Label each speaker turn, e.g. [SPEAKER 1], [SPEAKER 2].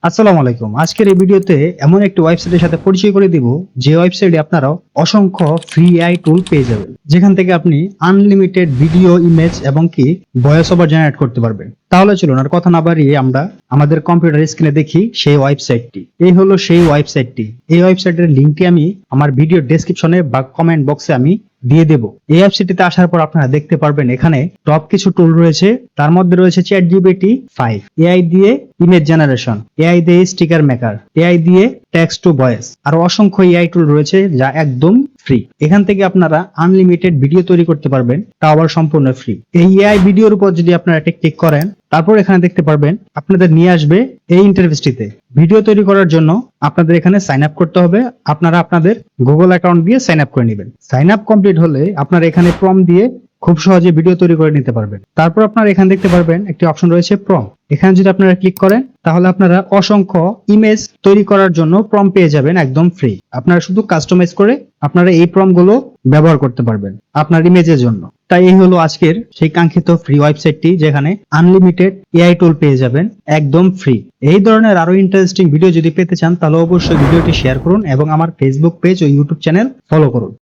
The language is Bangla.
[SPEAKER 1] আসসালামু আলাইকুম। আজকের এই ভিডিওতে এমন একটি ওয়েবসাইটের সাথে পরিচয় করে দিব যে ওয়েবসাইটে আপনারা অসংখ্য ফ্রি এআই টুল পেয়ে যাবেন, যেখান থেকে আপনি আনলিমিটেড ভিডিও, ইমেজ এবং কি ভয়েস ওভার জেনারেট করতে পারবেন। তাহলে চলুন আর কথা না বাড়িয়ে আমরা আমাদের কম্পিউটার স্ক্রিনে দেখি সেই ওয়েবসাইটটি। এই হলো সেই ওয়েবসাইটটি। এই ওয়েবসাইটের লিঙ্কটি আমি আমার ভিডিও ডেসক্রিপশনে বা কমেন্ট বক্সে আমি দিয়ে দেব। এই ওয়েবসাইটটিতে আসার পর আপনারা দেখতে পারবেন এখানে টপ কিছু টুল রয়েছে। তার মধ্যে রয়েছে চ্যাটজিপিটি 5, এআই দিয়ে ইমেজ জেনারেশন, এআই দিয়ে স্টিকার মেকার, এআই দিয়ে টেক্সট টু ভয়েস, আর অসংখ্য এআই টুল রয়েছে যা একদম ফ্রি। এখান থেকে আপনারা আনলিমিটেড ভিডিও তৈরি করতে পারবেন, তা আবার সম্পূর্ণ ফ্রি। এই এআই ভিডিওর উপর যদি আপনারা একটা ক্লিক করেন, তারপর এখানে দেখতে পারবেন আপনাদের নিয়ে আসবে এই ইন্টারফেসটিতে। ভিডিও তৈরি করার জন্য আপনাদের এখানে সাইন আপ করতে হবে। আপনারা আপনাদের গুগল অ্যাকাউন্ট দিয়ে সাইন আপ করে নেবেন। সাইন আপ কমপ্লিট হলে আপনারা এখানে প্রম্পট দিয়ে খুব সহজে ভিডিও তৈরি করে নিতে পারবেন। তারপর আপনারা এখানে দেখতে পারবেন একটি অপশন রয়েছে প্রম্পট। এখানে যদি আপনারা ক্লিক করেন তাহলে আপনারা অসংখ্য ইমেজ তৈরি করার জন্য প্রম্পট পেয়ে যাবেন একদম ফ্রি। আপনারা শুধু কাস্টমাইজ করে আপনারা এই প্রম্পট গুলো ব্যবহার করতে পারবেন আপনার ইমেজের জন্য। তাই এই হলো আজকের সেই কাঙ্ক্ষিত ফ্রি ওয়েবসাইটটি, যেখানে আনলিমিটেড এআই টুল পেয়ে যাবেন একদম ফ্রি। এই ধরনের আরো ইন্টারেস্টিং ভিডিও যদি পেতে চান তাহলে অবশ্যই ভিডিওটি শেয়ার করুন এবং আমার ফেসবুক পেজ ও ইউটিউব চ্যানেল ফলো করুন।